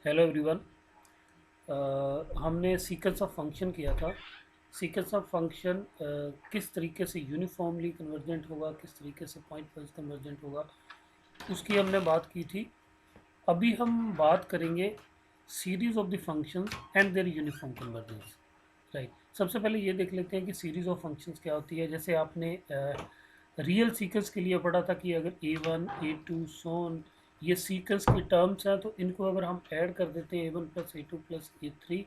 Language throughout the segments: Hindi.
Hello everyone. हमने सीक्वेंस ऑफ फंक्शन किया था। सीक्वेंस ऑफ फंक्शन किस तरीके से यूनिफॉर्मली कन्वर्जेंट होगा, किस तरीके से पॉइंट वाइज कन्वर्जेंट होगा, उसकी हमने बात की थी। अभी हम बात करेंगे series of the functions and their uniform convergence. Right, सबसे पहले ये देख लेते हैं कि सीरीज ऑफ फंक्शंस क्या होती है। जैसे आपने रियल सीक्वेंस के लिए पढ़ा था कि अगर A1 A2 सोन ये सीक्वेंस की टर्म्स हैं, तो इनको अगर हम ऐड कर देते हैं A1 plus A2 plus A3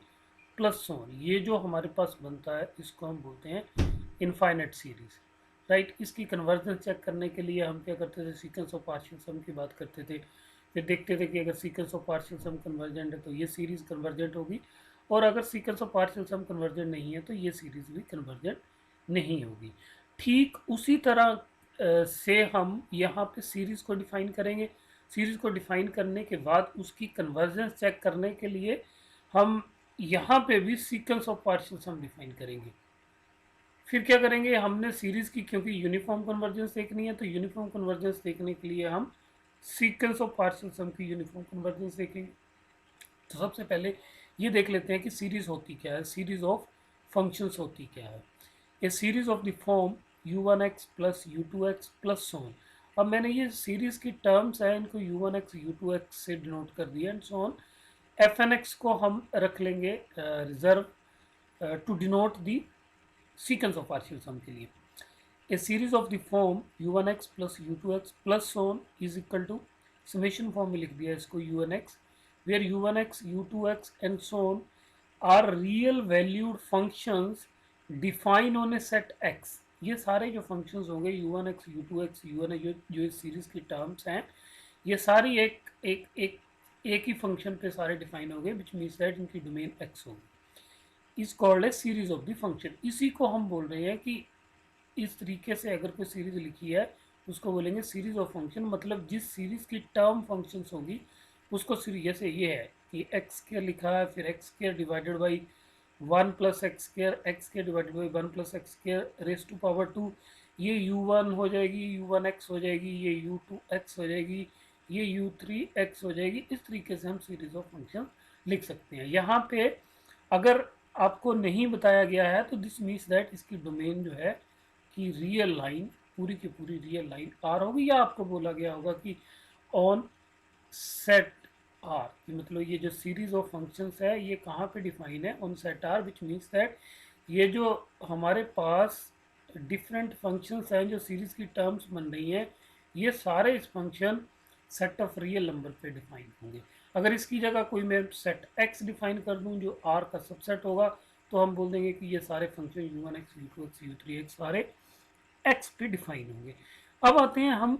plus so on, ये जो हमारे पास बनता है इसको हम बोलते हैं इनफाइनाइट सीरीज। राइट, इसकी कन्वर्जन चेक करने के लिए हम क्या करते थे, सीक्वेंस ऑफ पार्शियल सम की बात करते थे। फिर देखते थे कि अगर sequence of partial sum convergent है तो ये सीरीज कन्वर्जेंट होगी, और अगर sequence of partial sum convergent नहीं है तो ये सीरीज भी कन्वर्जेंट नहीं होगी। ठीक उसी तरह से हम यहाँ पे सीरीज को डिफाइन करेंगे। सीरीज को डिफाइन करने के बाद उसकी कन्वर्जेंस चेक करने के लिए हम यहाँ पे भी sequence of partial sum define करेंगे। फिर क्या करेंगे, हमने सीरीज की क्योंकि यूनिफॉर्म कन्वर्जेंस देखनी है, तो यूनिफॉर्म कन्वर्जेंस देखने के लिए हम सीक्वेंस ऑफ पार्शियल सम की यूनिफॉर्म कन्वर्जेंस देखेंगे। तो सबसे पहले ये देख लेते हैं कि सीरीज होती क्या है, सीरीज ऑफ फंक्शंस होती क्या है। A series of the form u1x plus u2x plus so on. अब मैंने ये सीरीज की टर्म्स है, इनको u1x u2x से डिनोट कर दिया, and so on. F N x को हम रख लेंगे reserve to denote the sequence of partial sum के लिए। A series of the form u1x plus u2x plus so on is equal to, summation फॉर्म में लिख दिया इसको u1x, where u1x u2x and so on are real valued functions defined on a set x। ये सारे जो फंक्शंस होंगे u1x u2x u1 जो इस सीरीज की टर्म्स हैं, ये सारी एक ही फंक्शन पे सारे डिफाइन होंगे, विच मीन्स दैट इनकी डोमेन x होगी। Is called a series of the function. इसी को हम बोल रहे हैं कि इस तरीके से अगर कोई सीरीज लिखी है उसको बोलेंगे सीरीज ऑफ फंक्शन। मतलब जिस सीरीज की टर्म फंक्शंस होगी उसको सीरीज, जैसे ये है कि एक्स स्क्र लिखा है, फिर X square divided by 1 plus x square divided by 1 plus x square raise to power 2, ये u1 हो जाएगी, u1x हो जाएगी, ये u2x हो जाएगी, ये u3x हो जाएगी। इस तरीके से हम सीरीज ऑफ फंक्शन लिख सकते हैं। यहाँ पे अगर आपको नहीं बताया गया है तो दिस मीन्स दैट इसकी डोमेन जो है कि रियल लाइन, पूरी की पूरी रियल लाइन आर होगी, या आपको बोला गया होगा कि ऑन सेट आर, मतलब ये जो सीरीज ऑफ फंक्शंस है ये कहाँ पे डिफाइन है, on set R, which means that ये जो हमारे पास डिफरेंट फंक्शंस हैं जो सीरीज की टर्म्स बन रही हैं, ये सारे इस function set of real number पे डिफाइन होंगे। अगर इसकी जगह कोई मैं सेट एक्स डिफाइन कर दूं जो आर का सबसेट होगा, तो हम बोल देंगे कि ये सारे फंक्शन u1x u2x u3x सारे एक्स पे डिफाइन होंगे। अब आते हैं हम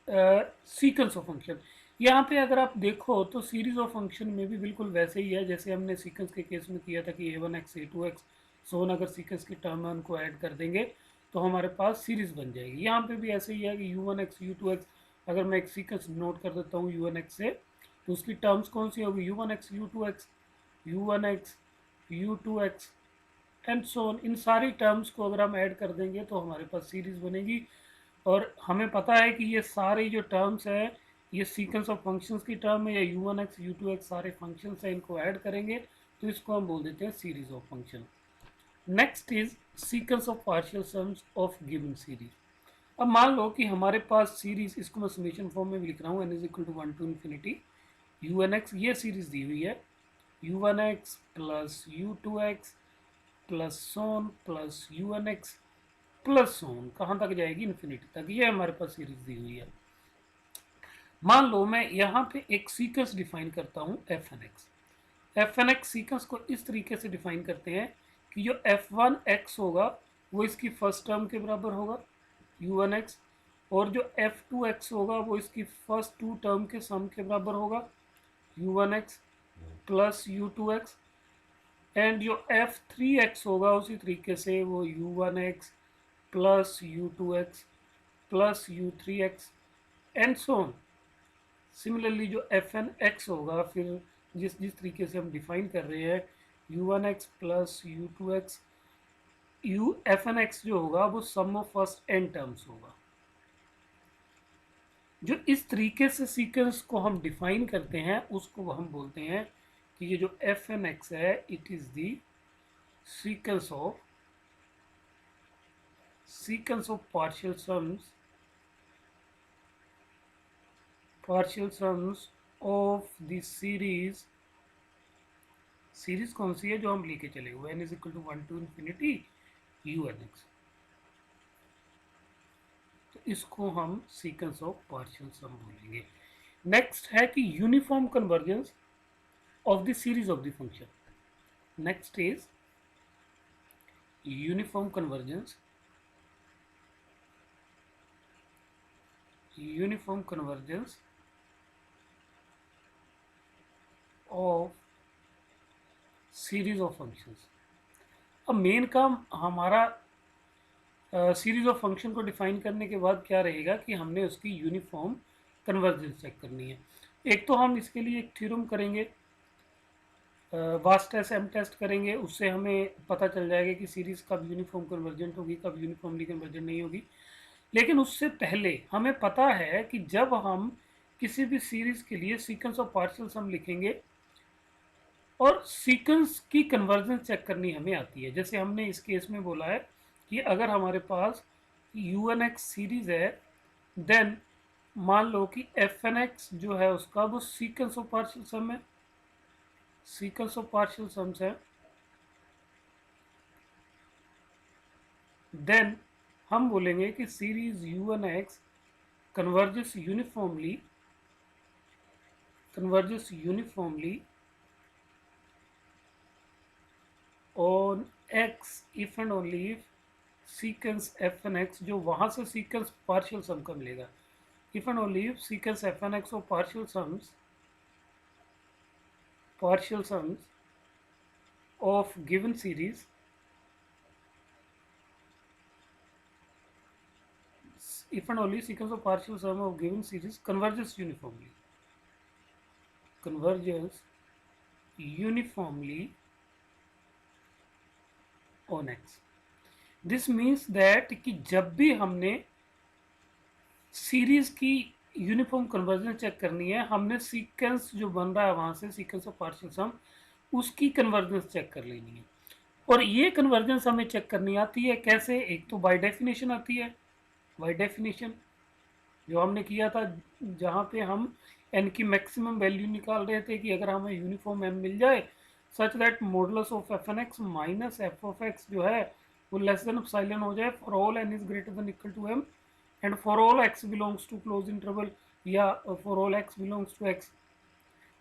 सीक्वेंस ऑफ फंक्शन। यहाँ पे अगर आप देखो तो सीरीज ऑफ फंक्शन में भी बिल्कुल वैसे ही है जैसे हमने सीक्वेंस के केस में किया था कि a1x a2x सोन अगर सीक्वेंस की टर्म है उनको ऐड कर देंगे तो हमारे पास सीरीज बन जाएगी। यहाँ पे भी ऐसे ही है कि u1x u2x, अगर मैं एक सीक्वेंस नोट कर देता हूँ u1x से, तो उसकी टर्म्स कौन सी होगी, u1x u2x u1x u2x and so on. इन सारी टर्म्स को अगर हम ऐड कर देंगे तो हमारे पास सीरीज बनेगी। और हमें पता है कि ये सारे जो टर्म्स हैं ये सीक्वेंस ऑफ फंक्शंस की टर्म है, या u1x u2x सारे फंक्शंस हैं, इनको ऐड करेंगे तो इसको हम बोल देते हैं series of function. Next is sequence of partial sums of given series. अब मान लो कि हमारे पास सीरीज, इसको मैं समेशन फॉर्म में भी लिख रहा हूँ, n is equal to 1 to infinity u1x, ये सीरीज दी हुई है u1x plus u2x plus so on plus u1x plus so on, कहाँ तक जाएगी, इन्फिनिटी तक। ये हमारे पास सीरीज दी हुई है। मान लो मैं यहाँ पे एक सीक्वेंस डिफाइन करता हूँ F N X. F N X sequence को इस तरीके से डिफाइन करते हैं कि जो f1x होगा वो इसकी फर्स्ट टर्म के बराबर होगा u1x, और जो f2x होगा वो इसकी फर्स्ट टू टर्म के सम के बराबर होगा u1x प्लस u2x, एंड जो f3x होगा उसी तरीके से वो u1x plus u2x plus u3x and so on. Similarly जो एफ एन एक्स होगा, फिर जिस जिस तरीके से हम डिफाइन कर रहे हैं u1x plus u2x, U F N X जो होगा वो sum of first N terms होगा। जो इस तरीके से सीक्वेंस को हम डिफाइन करते हैं उसको हम बोलते हैं कि ये जो एफ एन एक्स है it is the sequence of partial sums of the series कौन सी है जो हम लेके चले हुए n is equal to 1 to infinity U N X. तो इसको हम सीक्वेंस ऑफ पार्शियल सम बोलेंगे। नेक्स्ट है कि uniform convergence of the series of the function. Next is uniform convergence of series of functions. अब मेन काम हमारा सीरीज ऑफ फंक्शन को डिफाइन करने के बाद क्या रहेगा कि हमने उसकी यूनिफॉर्म कन्वर्जेंस चेक करनी है। एक तो हम इसके लिए एक थ्योरम करेंगे, वास्ट टेस्ट एम टेस्ट करेंगे, उससे हमें पता चल जाएगा कि सीरीज कब यूनिफॉर्म कन्वर्जेंट होगी कब यूनिफॉर्मली कन्वर्जेंट नहीं होगी। लेकिन उससे पहले हमें पता है कि जब हम किसी भी सीरीज के लिए सीक्वेंस ऑफ पार्शियल सम लिखेंगे और सीक्वेंस की कन्वर्जेंस चेक करनी हमें आती है। जैसे हमने इस केस में बोला है कि अगर हमारे पास यू एन एक्स सीरीज है देन मान लो कि एफ एन एक्स जो है उसका वो सीक्वेंस ऑफ पार्शियल सम है, सीक्वेंस ऑफ पार्शियल सम्स है, देन हम बोलेंगे कि series U N X converges uniformly on X if and only if sequence F N X, जो वहां से सीक्वेंस पार्शियल सम का मिलेगा, if and only if sequence F N X of partial sums of given series if and only sequence of partial sum of given series converges uniformly on x. This means that कि जब भी हमने सीरीज की यूनिफॉर्म कन्वर्जन चेक करनी है हमने सीक्वेंस जो बन रहा है वहां से सीक्वेंस ऑफ पार्शियल सम उसकी कन्वर्जेंस चेक कर लेनी है। और ये कन्वर्जेंस हमें चेक करनी आती है कैसे? एक तो बाय डेफिनेशन आती है, बाय डेफिनेशन जो हमने किया था जहाँ पे हम एन की मैक्सिमम वैल्यू निकाल रहे थे कि अगर हमें यूनिफॉर्म एम मिल जाए such that modulus of f N x minus f of x जो है वो लेस देन एप्सिलॉन हो जाए for all n is greater than equal to M and for all x belongs to close interval या for all x belongs to x.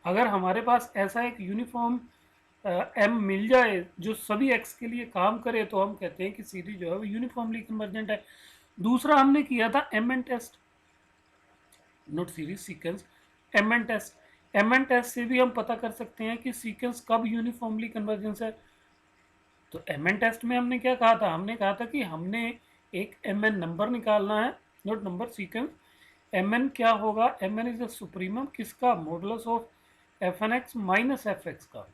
अगर हमारे पास ऐसा एक यूनिफॉर्म एम मिल जाए जो सभी एक्स के लिए काम करे तो हम कहते हैं कि सीरीज जो है वो यूनिफॉर्मली कन्वर्जेंट है। दूसरा हमने किया था M N test, not series, sequence, M N test. M N test से भी हम पता कर सकते हैं कि सीक्वेंस कब यूनिफॉर्मली कन्वर्जेंस है। तो एम एन टेस्ट में हमने क्या कहा था? हमने कहा था कि हमने एक एम एन नंबर निकालना है, not number, sequence. M n क्या होगा? M n is the supremum किसका? Modulus of f N x minus f x का,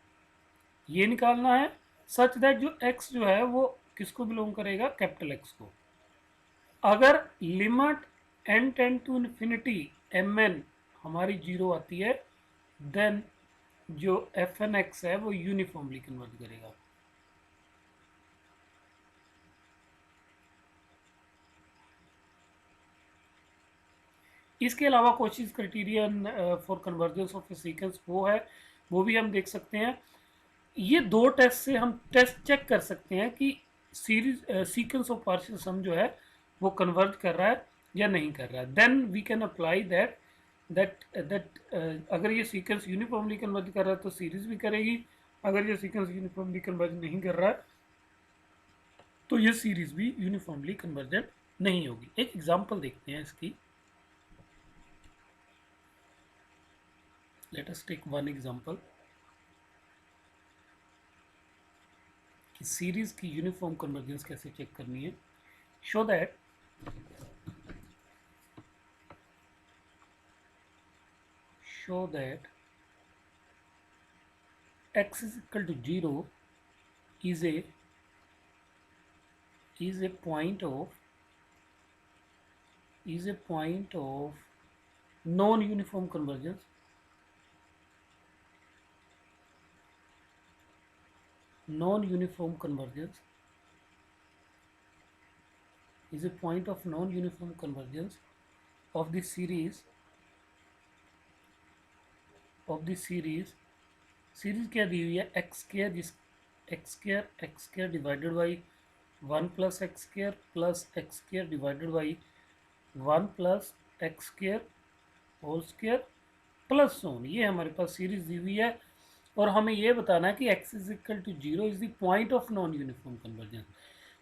ये निकालना है सच दैट जो एक्स जो है वो किसको बिलोंग करेगा? कैपिटल एक्स को। अगर limit n tend to infinity m n हमारी जीरो आती है देन जो एफ एन एक्स है वो यूनिफॉर्मली कन्वर्ट करेगा। इसके अलावा कोशिश criterion for convergence of A sequence वो है, वो भी हम देख सकते हैं। ये दो टेस्ट से हम टेस्ट चेक कर सकते हैं कि सीरीज सीक्वेंस ऑफ पार्शियल सम जो है वो कन्वर्ट कर रहा है या नहीं कर रहा है। Then we can apply that अगर ये सीक्वेंस यूनिफॉर्मली कन्वर्ट कर रहा है तो सीरीज भी करेगी, अगर ये सीक्वेंस यूनिफॉर्मली कन्वर्ट नहीं कर रहा है तो ये सीरीज भी यूनिफॉर्मली कन्वर्जेंट नहीं होगी। एक एग्जांपल देखते हैं इसकी। Let us take one example कि सीरीज की यूनिफॉर्म कन्वर्जेंस कैसे चेक करनी है। Show that x is equal to 0 is a point of non uniform convergence, non-uniform convergence is a point of non-uniform convergence of the series series क्या दी हुई है एक्स स्केयर, जिस x square divided by 1 plus x square divided by 1 plus x square whole square plus so on, ये हमारे पास सीरीज दी हुई है। और हमें ये बताना है कि x is equal to 0 is the point of non uniform convergence,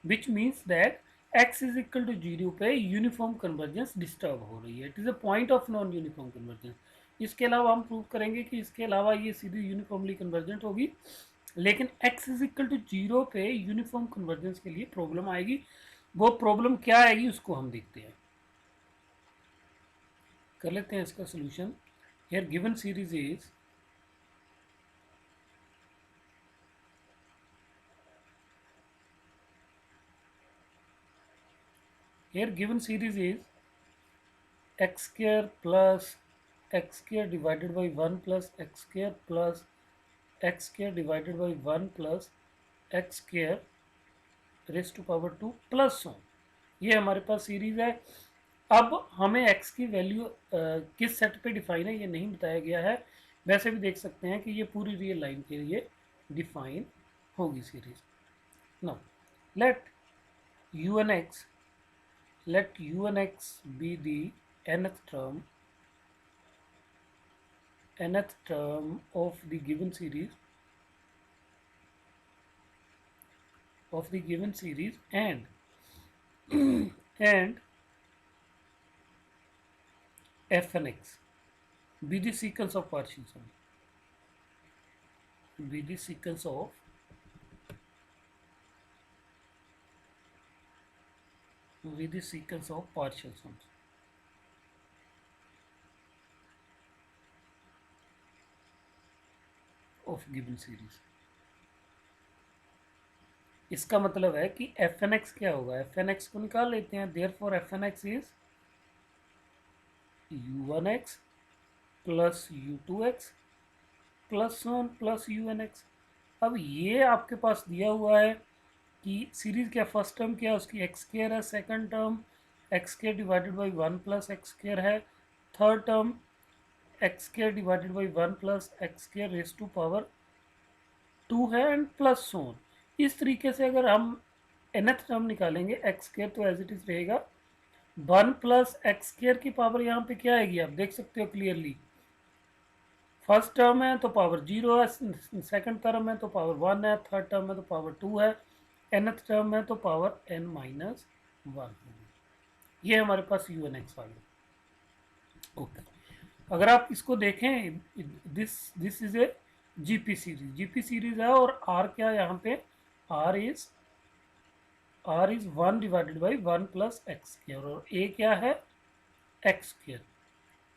which means that x is equal to 0 पे यूनिफॉर्म कन्वर्जेंस डिस्टर्ब हो रही है, it is a point of non uniform convergence. इसके अलावा हम प्रूव करेंगे कि इसके अलावा ये सीधी यूनिफॉर्मली कन्वर्जेंट होगी, लेकिन x इज इक्वल टू 0 पे यूनिफॉर्म कन्वर्जेंस के लिए प्रॉब्लम आएगी। वो प्रॉब्लम क्या आएगी उसको हम देखते हैं, कर लेते हैं इसका solution. Here given series is x square plus x square divided by 1 plus x square plus x square divided by 1 plus x square raise to power 2 plus 1, ये हमारे पास सीरीज है। अब हमें x की वैल्यू किस सेट पे डिफाइन है ये नहीं बताया गया है, वैसे भी देख सकते हैं कि ये पूरी रियल लाइन के लिए डिफाइन होगी series. Now let u and x be the nth term of the given series and and f and x be the sequence of partial sums, be the sequence of partial sums of given series। इसका मतलब है कि एफ एन एक्स क्या होगा, एफ एन एक्स को निकाल लेते हैं, therefore f N x is u1x plus u2x plus 1 plus un(x)। अब ये आपके पास दिया हुआ है कि सीरीज क्या, फर्स्ट टर्म क्या है उसकी एक्स स्क्वायर है, second term x square divided by 1 plus x square है, third term x square divided by 1 plus x square raise to power 2 है एंड प्लस 1। इस तरीके से अगर हम nth टर्म निकालेंगे एक्स स्क्वायर तो एज इट इज रहेगा 1 प्लस एक्स स्क्वायर की पावर यहाँ पे क्या आएगी आप देख सकते हो क्लियरली, फर्स्ट टर्म है तो पावर 0 है, सेकंड टर्म है तो पावर 1 है, थर्ड टर्म है तो पावर 2 है, nth टर्म है तो पावर n माइनस 1। ये हमारे पास u एन एक्स आ गया। ओके, अगर आप इसको देखें this is a GP series है और r क्या है यहाँ पे, r is 1 divided by 1 plus x square और a क्या है एक्स स्क्वायर।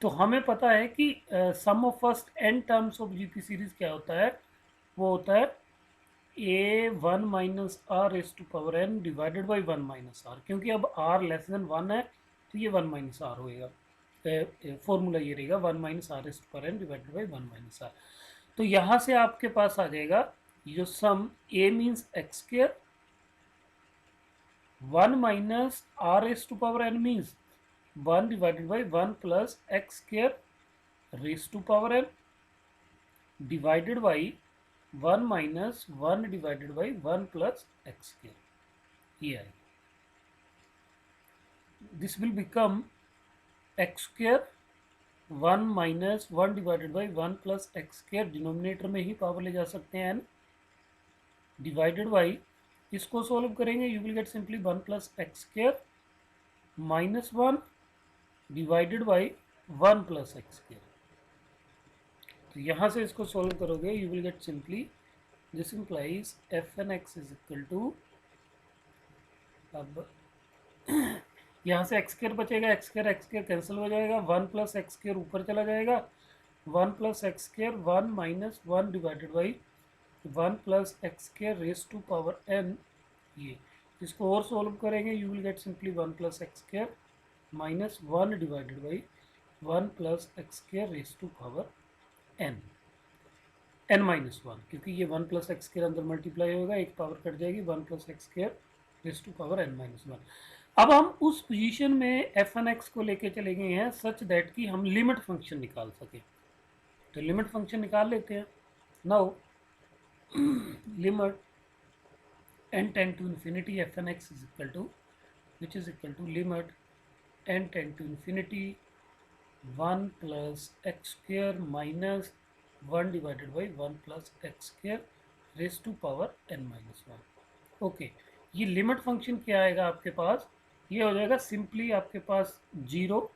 तो हमें पता है कि sum of first n terms of GP series क्या होता है, वो होता है a1 minus r raise to power n divided by 1 minus r, क्योंकि अब r लेस देन 1 है तो ये 1 माइनस आर होएगा, फॉर्मूला ये रहेगा 1 minus r raise to power n divided by 1 minus r. तो यहाँ से आपके पास आ जाएगा जो sum a means x square, 1 minus r raise to power n means 1 divided by 1 plus x square raise to power n divided by 1 minus 1 divided by 1 plus x square, ये आएगा। This will become x square 1 minus 1 divided by 1 plus x square, denominator में ही पावर ले जा सकते हैं n, डिवाइडेड बाई, इसको सॉल्व करेंगे you will get simply 1 plus x square minus 1 divided by 1 plus x square. तो यहाँ से इसको सॉल्व करोगे you will get simply this implies f N x is equal to, अब यहाँ से एक्स स्क्वायर बचेगा, एक्स स्क्वायर कैंसिल हो जाएगा, 1 प्लस एक्स स्क्वायर ऊपर चला जाएगा, 1 plus x square 1 minus 1 divided by 1 plus x square raise to power n, ये इसको और सॉल्व करेंगे you will get simply 1 plus x square minus 1 divided by one plus x square raise to power n minus one, क्योंकि ये वन प्लस एक्स स्क्र अंदर मल्टीप्लाई होगा, एक पावर कट जाएगी, one plus x square raise to power n minus one. अब हम उस पोजीशन में एफ एन एक्स को लेके चले गए हैं सच दैट कि हम लिमिट फंक्शन निकाल सके। तो लिमिट फंक्शन निकाल लेते हैं। Now limit n tend to infinity f N x is equal to which is equal to limit n tend to infinity one plus x square minus one divided by one plus x square raise to power n minus one. Okay, ये लिमिट फंक्शन क्या आएगा आपके पास, ये हो जाएगा सिंपली आपके पास zero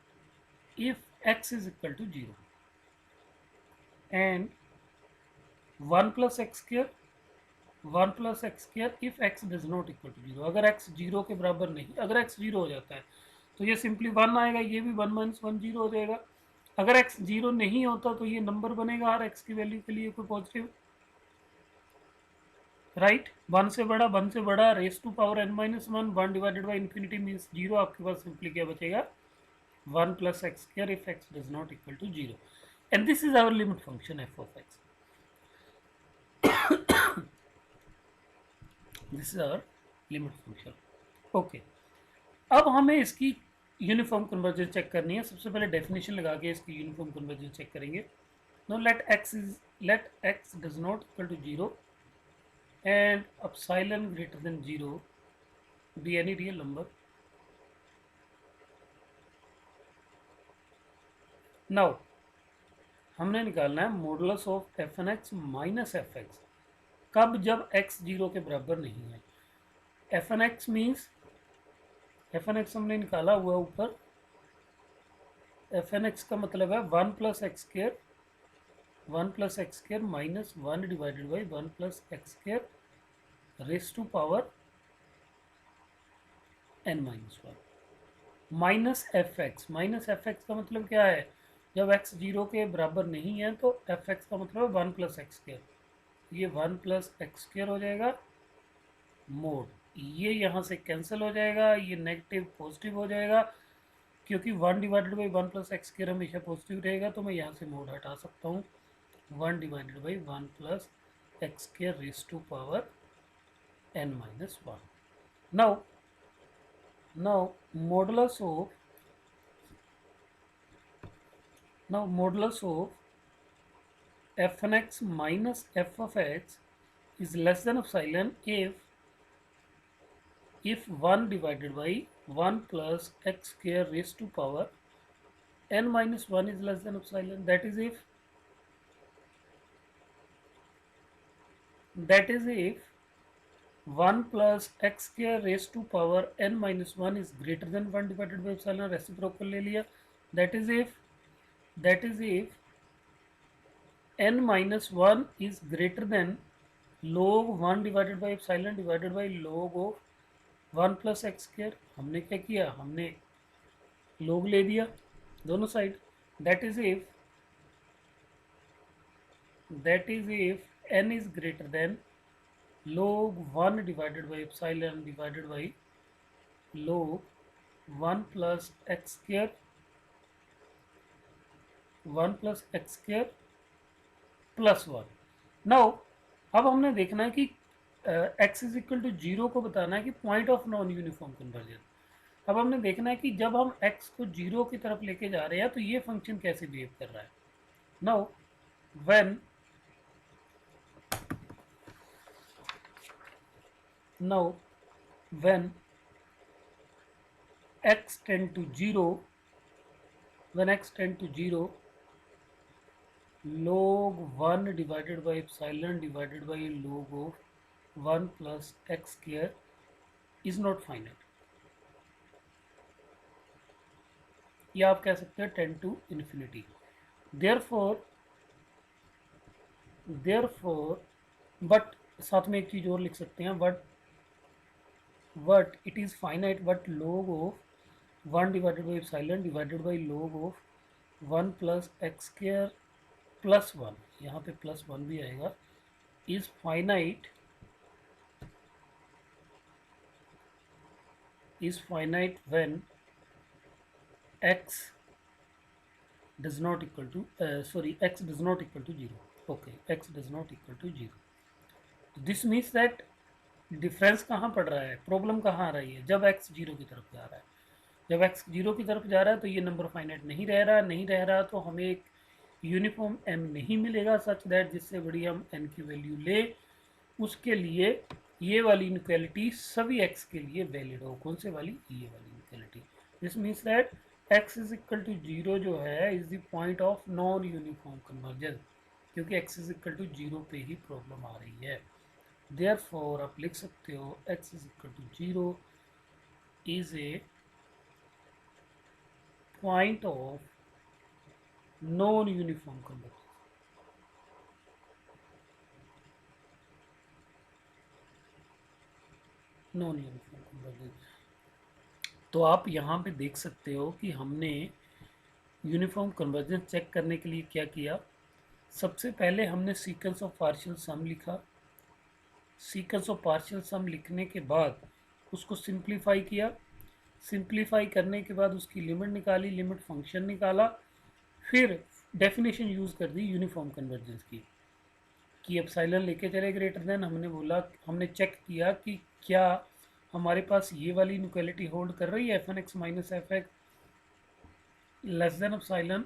if x is equal to zero and one plus x square if x does not equal to zero. अगर x जीरो के बराबर नहीं, अगर x जीरो हो जाता है तो ये सिंपली वन आएगा, ये भी वन माइनस वन जीरो हो जाएगा। अगर x जीरो नहीं होता तो ये नंबर बनेगा हर x की वैल्यू के लिए कोई पॉजिटिव, राइट। वन से बड़ा raise to power n minus one, one divided by infinity means zero. आपके पास सिंपली क्या बचेगा, one plus x square if x does not equal to zero, and this is our limit function f of x। This is our limit function. Okay, अब हमें इसकी यूनिफॉर्म कन्वर्जन चेक करनी है। सबसे पहले डेफिनेशन लगा के इसकी यूनिफॉर्म कन्वर्जन चेक करेंगे। No let x does not equal to zero and epsilon greater than 0 be any real number. Now हमने निकालना है modulus of f N x minus f x, कब, जब x जीरो के बराबर नहीं है। F N x means, f N x हमने निकाला हुआ ऊपर, एफ एन एक्स का मतलब है one plus x square minus one divided by one plus x square raise to power n minus one minus f x का मतलब क्या है, जब x जीरो के बराबर नहीं है तो एफ एक्स का मतलब है वन प्लस एक्स स्क्र, ये वन प्लस एक्स स्क्र हो जाएगा मोड, ये यहाँ से कैंसिल हो जाएगा, ये नेगेटिव पॉजिटिव हो जाएगा, क्योंकि one divided by one plus x square हमेशा पॉजिटिव रहेगा, तो मैं यहाँ से मोड हटा सकता हूँ, one divided by one plus x square raise to power n minus one. now modulus of f n x minus f of x is less than epsilon if 1 divided by 1 plus x square raised to power n minus 1 is less than epsilon, that is if 1 plus x square raised to power n minus 1 is greater than 1 divided by epsilon, reciprocal ले लिया, that is if n minus 1 is greater than log 1 divided by epsilon divided by log of 1 plus x square। हमने क्या किया, हमने log ले दिया दोनों side, that is if n is greater than log 1 divided by epsilon divided by log 1 plus x square plus one. Now अब हमने देखना है कि x is equal to zero को बताना है कि point of non uniform convergence. अब हमने देखना है कि जब हम x को जीरो की तरफ लेके जा रहे हैं तो ये फंक्शन कैसे बिहेव कर रहा है। Now when x tend to zero, log 1 divided by epsilon divided by log of 1 plus x square is not finite, या आप कह सकते हैं tend to infinity. Therefore but साथ में एक चीज और लिख सकते हैं, but it is finite but log of 1 divided by epsilon divided by log of 1 plus x square plus one, यहाँ पे प्लस वन भी आएगा, is finite when x does not equal to x does not equal to 0. Okay, x does not equal to 0. This means that difference कहाँ पड़ रहा है, प्रॉब्लम कहाँ आ रही है, जब x 0 की तरफ जा रहा है. जब x 0 की तरफ जा रहा है तो ये नंबर फाइनाइट नहीं रह रहा तो हमें एक यूनिफॉर्म m नहीं मिलेगा सच दैट जिससे बड़ी हम n की वैल्यू ले. उसके लिए ये वाली इनक्वालिटी सभी x के लिए वैलिड हो. कौन से वाली, ये वाली inequality. This means that x is equal to 0 जो है is the point of non uniform convergence, क्योंकि x इज इक्वल टू 0 पे ही प्रॉब्लम आ रही है. देयरफॉर आप लिख सकते हो x is equal to 0 is a point of non uniform convergence. Non uniform convergence. तो आप यहाँ पे देख सकते हो कि हमने यूनिफॉर्म कन्वर्जेंस चेक करने के लिए क्या किया. सबसे पहले हमने सीक्वेंस ऑफ पार्शियल सम लिखा. सीक्वेंस ऑफ पार्शियल सम लिखने के बाद उसको सिंप्लीफाई किया. सिंप्लीफाई करने के बाद उसकी लिमिट निकाली, लिमिट फंक्शन निकाला. फिर डेफिनेशन यूज़ कर दी यूनिफॉर्म कन्वर्जेंस की कि एप्सिलॉन लेके चले ग्रेटर देन. हमने बोला, हमने चेक किया कि क्या हमारे पास ये वाली इनक्वालिटी होल्ड कर रही है fn(x minus f less than epsilon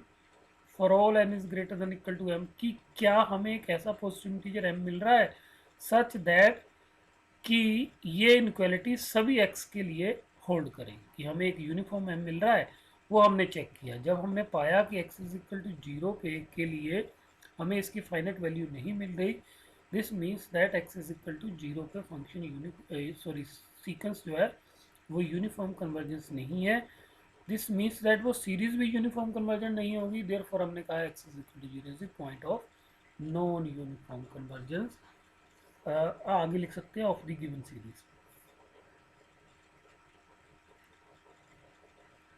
for all n is greater than equal to m, कि क्या हमें एक ऐसा पॉजिटिव इंटीजर m मिल रहा है सच दैट कि ये इनक्वालिटी सभी x के लिए होल्ड करेगी, कि हमें एक यूनिफॉर्म m मिल रहा है. वो हमने चेक किया. जब हमने पाया कि x इज इक्वल टू 0 पे के लिए हमें इसकी फाइनाइट वैल्यू नहीं मिल रही, this means that x is equal to 0 पे फंक्शन सीक्वेंस जो है वो यूनिफॉर्म कन्वर्जेंस नहीं है. दिस मीन्स दैट वो सीरीज भी यूनिफॉर्म कन्वर्जेंट नहीं होगी. देयरफॉर हमने कहा x is equal to 0 is the point of non uniform convergence. आगे लिख सकते हैं ऑफ द गिवन सीरीज.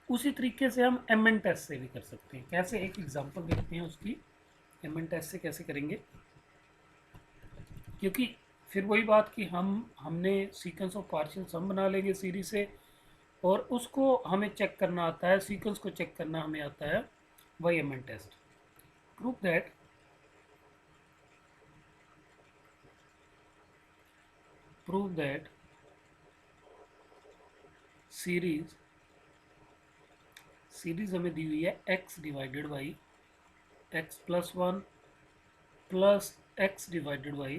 उसी तरीके से हम एम एन टेस्ट से भी कर सकते हैं. कैसे, एक एग्जांपल देखते हैं उसकी. एम एन टेस्ट से कैसे करेंगे, क्योंकि फिर वही बात कि हमने सीक्वेंस ऑफ पार्शियल सम बना लेंगे सीरीज से और उसको हमें चेक करना आता है, सीक्वेंस को चेक करना हमें आता है वही m N test. Proof that series हमें दी हुई है x divided by x plus 1 plus x divided by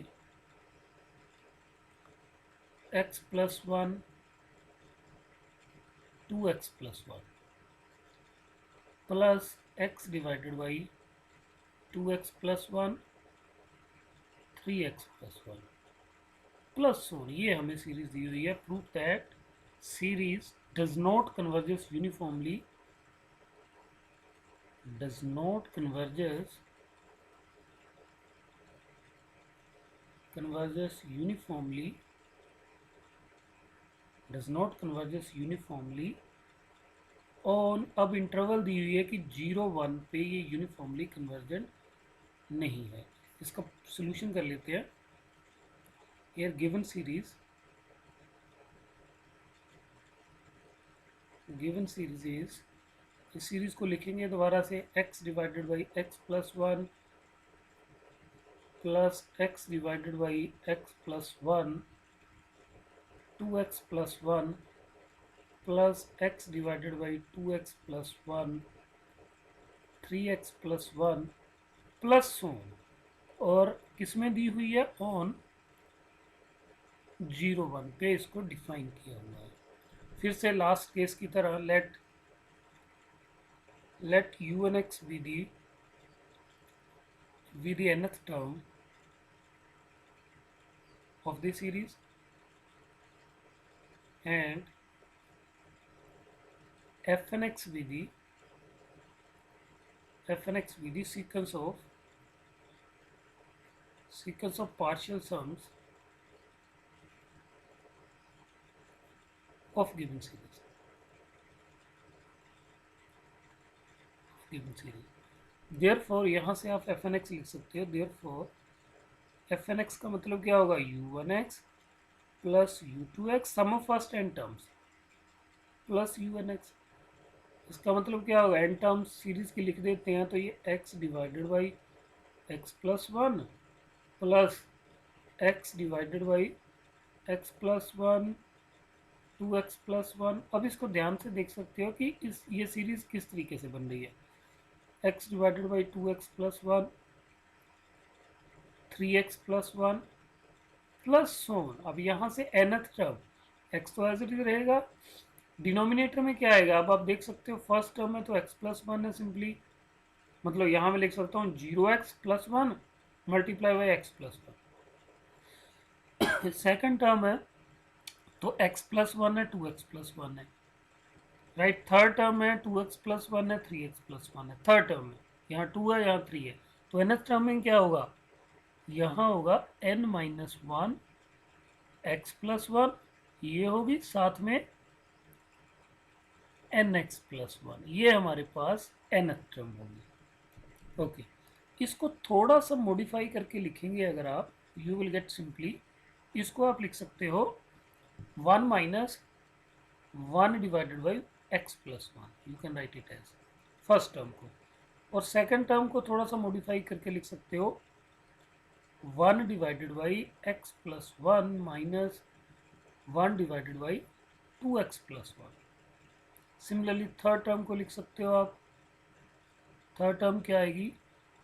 x plus 1 2x plus 1 plus x divided by 2x plus 1 3x plus 1 plus 1. ये हमें सीरीज दी हुई है. Proof that series does not converges uniformly does not converges uniformly on. अब इंटरवल दी हुई है कि 0-1 पे ये यूनिफॉर्मली कन्वर्जेंट नहीं है. इसका सोल्यूशन कर लेते हैं. here given series is, इस सीरीज को लिखेंगे दोबारा से x divided by x plus 1 plus x divided by x plus 1 2x plus 1 plus x divided by 2x plus 1 3x plus 1 plus 1. और किसमें दी हुई है, ऑन 0-1 पे इसको डिफाइन किया हुआ है. फिर से लास्ट केस की तरह let un(x) be the nth term of the series and fn(x) be the sequence of partial sums of given series. Therefore यहाँ से आप fn(x) लिख सकते हो. देयरफॉर fn(x) का मतलब क्या होगा, u1(x) plus u2(x) sum of first N terms plus un(x). इसका मतलब क्या होगा, एन टर्म्स सीरीज की लिख देते हैं तो ये x divided by x plus one plus x divided by x plus one 2x+1। अब इसको ध्यान से देख सकते हो कि ये सीरीज किस तरीके से बन रही है, x divided by 2x+1 3x+1 plus so on. अब यहाँ से nth टर्म x तो एज इट इज रहेगा, डिनोमिनेटर में क्या आएगा, अब आप देख सकते हो फर्स्ट टर्म में तो x+1 है सिंपली, मतलब यहाँ मैं लिख सकता हूँ 0x+1 multiply by x+1। Second term है तो x+1 है 2x+1 है, राइट। थर्ड टर्म है 2x+1 है 3x+1 है, थर्ड टर्म में यहाँ 2 है यहाँ 3 है, तो nth टर्म में क्या होगा, यहाँ होगा n-1 x+1, ये होगी साथ में nx+1, ये हमारे पास nth टर्म होगी। ओके, इसको थोड़ा सा मॉडिफाई करके लिखेंगे अगर आप, यू विल गेट सिंपली, इसको आप लिख सकते हो 1 minus 1 divided by x+1, you can write it as first term को, और सेकंड टर्म को थोड़ा सा मॉडिफाई करके लिख सकते हो 1 divided by x+1 minus 1 divided by 2x+1। Similarly third term को लिख सकते हो आप, थर्ड टर्म क्या आएगी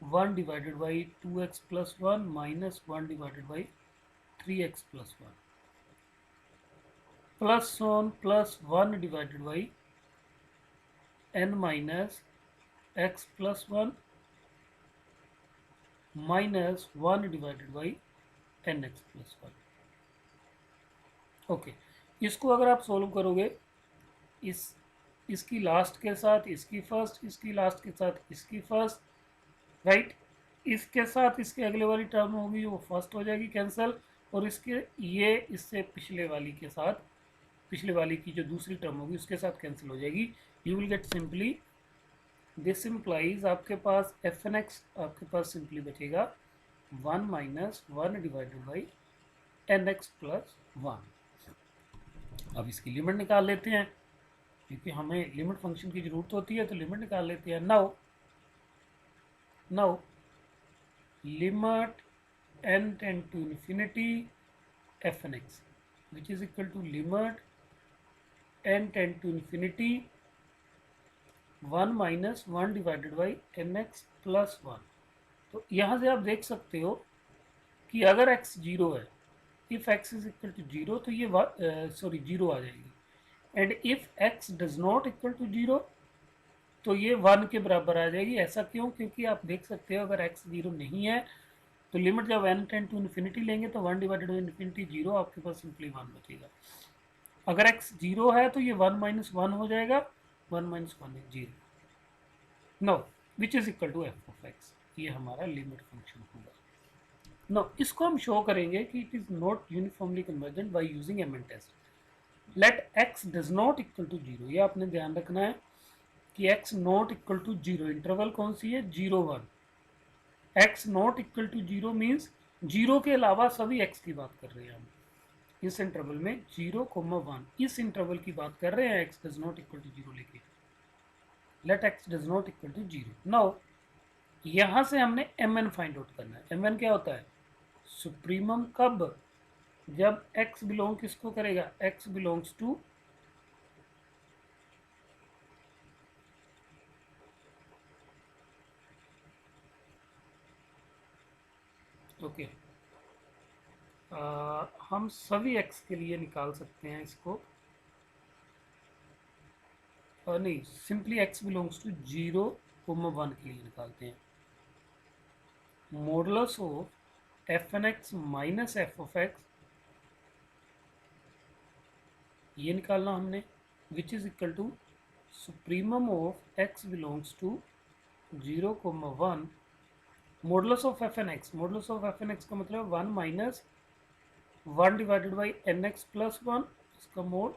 1 divided by 2x+1 minus 1 divided by 3x+1 plus on plus 1 divided by n minus x+1 minus 1 divided by nx+1। Okay, इसको अगर आप सोल्व करोगे इसकी लास्ट के साथ इसकी फर्स्ट, इसकी लास्ट के साथ इसकी फर्स्ट, राइट, इसके साथ इसके अगले वाली टर्म होगी वो फर्स्ट हो जाएगी कैंसिल, और इसके ये इससे पिछले वाली के साथ, पिछले वाली की जो दूसरी टर्म होगी उसके साथ कैंसिल हो जाएगी। You will get simply, this implies आपके पास एफ एन एक्स आपके पास सिंपली बचेगा 1 minus 1 divided by n x plus 1। अब इसकी लिमिट निकाल लेते हैं, क्योंकि हमें लिमिट फंक्शन की जरूरत होती है, तो लिमिट निकाल लेते हैं। Now limit n tend to infinity f N x which is equal to limit n tend to infinity 1 minus 1 divided by n x plus 1। तो यहाँ से आप देख सकते हो कि अगर x 0 है, if x is equal to 0 तो ये 0 आ जाएगी, and if x does not equal to 0 तो ये 1 के बराबर आ जाएगी। ऐसा क्यों, क्योंकि आप देख सकते हो अगर x 0 नहीं है तो लिमिट जब n टेंड टू इन्फिनिटी लेंगे तो 1 डिवाइडेड बाई इन्फिनिटी 0, आपके पास सिंपली 1 बचेगा। अगर x 0 है तो ये 1 माइनस 1 हो जाएगा, 1 minus 1 is 0। No which is equal to f of x, ये हमारा लिमिट फंक्शन होगा। नो इसको हम शो करेंगे कि it is not uniformly convergent by using MN test. Let x does not equal to 0, ये आपने ध्यान रखना है कि x not equal to 0, interval कौन सी है 0 1, x not equal to 0 means 0 के अलावा सभी x की बात कर रहे हैं हम इस इंटरवल में, 0,1 इस इंटरवल की बात कर रहे हैं, x does not equal to 0 लेके, let x does not equal to 0। Now यहाँ से हमने mn फाइंड आउट करना है। mn क्या होता है, सुप्रीमम कब, जब x बिलोंग किसको करेगा, x बिलोंग्स टू ओके, हम सभी x के लिए निकाल सकते हैं इसको, नहीं सिंपली x बिलोंग्स टू 0,1 के लिए निकालते हैं। Modulus of f N x minus f of x, ये निकालना हमने, which is equal to supremum of x belongs to 0,1 modulus of f N x, modulus of f N x का मतलब 1 minus 1 divided by n x plus 1, इसका मोड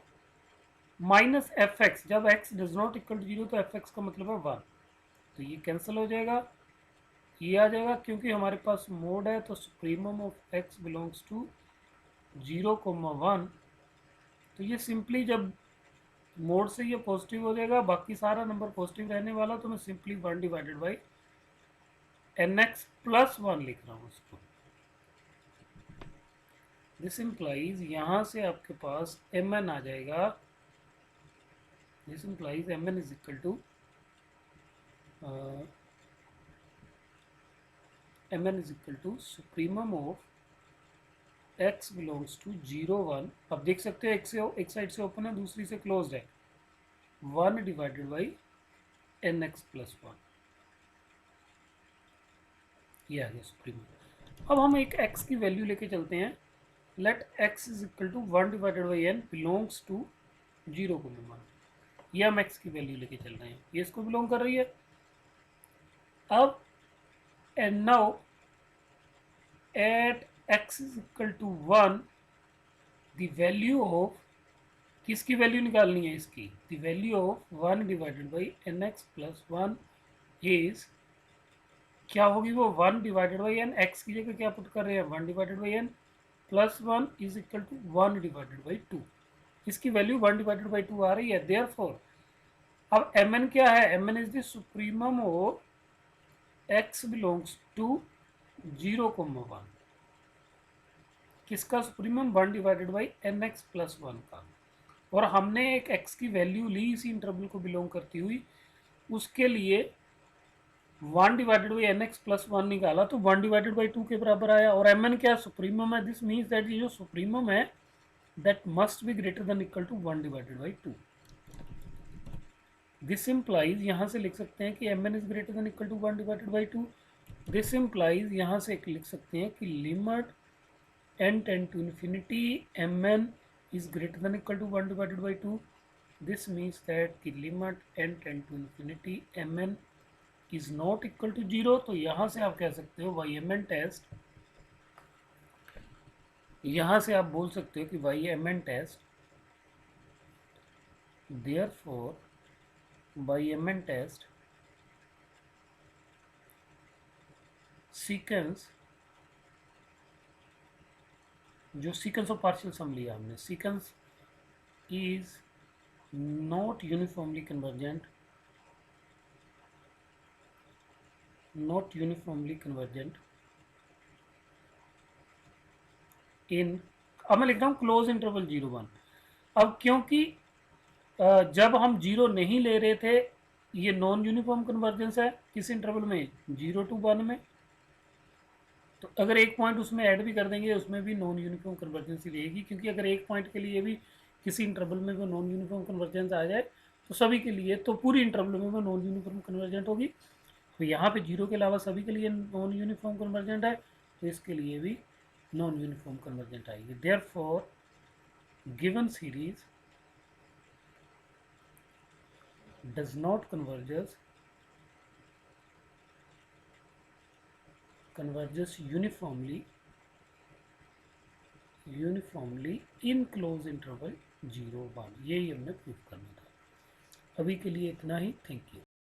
माइनस एफ एक्स, जब x does not equal to 0 तो एफ एक्स का मतलब है 1, तो ये कैंसिल हो जाएगा, ये आ जाएगा, क्योंकि हमारे पास मोड है तो supremum of x belongs to 0,1, तो ये सिंपली जब मोड से ये पॉजिटिव हो जाएगा, बाकी सारा नंबर पॉजिटिव रहने वाला, तो मैं simply 1 divided by nx plus 1 लिख रहा हूँ इसको। दिस इंप्लाइज यहाँ से आपके पास mn आ जाएगा। This implies mn is equal to mn is equal to supremum of x belongs to 0 1। अब देख सकते हो एक साइड से ओपन है, दूसरी से क्लोज्ड है। 1 डिवाइडेड बाई nx प्लस 1, ये आ गया सुप्रीमम। अब हम एक x की वैल्यू लेके चलते हैं। Let x is equal to 1 divided by n belongs to 0 को मान, ये हम x की वैल्यू लेके चल रहे हैं, ये इसको बिलोंग कर रही है। अब and now at x is equal to 1 the value of, किसकी वैल्यू निकालनी है इसकी, the value of 1 divided by nx plus 1 is, क्या होगी वो 1 डिवाइडेड बाई n, x की जगह क्या पुट कर रहे हैं 1 divided by n plus 1 is equal to 1 divided by 2। इसकी वैल्यू 1 डिवाइडेड बाई 2 आ रही है। देयरफॉर अब mn क्या है, mn is the supremum of x belongs to 0 को 1। किसका supremum 1 divided by nx plus 1 का। और हमने एक x की वैल्यू ली इसी इंटरवल को बिलोंग करती हुई, उसके लिए 1 divided by n x plus 1 निकाला तो 1 डिवाइडेड बाई 2 के बराबर आया। और mn क्या सुप्रीमम है, दिस मीन्स दैट ये जो सुप्रीमम है that must be greater than equal to 1 divided by 2। This implies, यहाँ से लिख सकते हैं कि mn is greater than equal to 1 divided by 2। This implies यहाँ से लिख सकते हैं कि limit n tend to infinity mn is greater than equal to 1 divided by 2. This means that the limit n tend to infinity mn is not equal to 0। तो यहाँ से आप कह सकते हो YMN टेस्ट, यहाँ से आप बोल सकते हो कि YMN test, therefore YMN test sequence, जो सीक्वेंस ऑफ पार्शियल सम लिया हमने, sequence is not uniformly convergent, not uniformly convergent in, अब मैं लिख रहा हूँ क्लोज इंटरवल 0 1। अब क्योंकि जब हम 0 नहीं ले रहे थे, ये नॉन यूनिफॉर्म कन्वर्जेंस है किस इंटरवल में 0 to 1 में, तो अगर एक पॉइंट उसमें ऐड भी कर देंगे उसमें भी नॉन यूनिफॉर्म कन्वर्जेंस ही रहेगी, क्योंकि अगर एक पॉइंट के लिए भी किसी इंटरवल में वो नॉन यूनिफॉर्म कन्वर्जेंस आ जाए तो सभी के लिए, तो पूरी इंटरवल में वो नॉन यूनिफॉर्म कन्वर्जेंट होगी। तो यहाँ पे 0 के अलावा सभी के लिए नॉन यूनिफॉर्म कन्वर्जेंट है, तो इसके लिए भी नॉन यूनिफॉर्म कन्वर्जेंट आएगी। Therefore given series does not converges uniformly in close interval 0 1। यही हमने प्रूव करना था। अभी के लिए इतना ही, थैंक यू।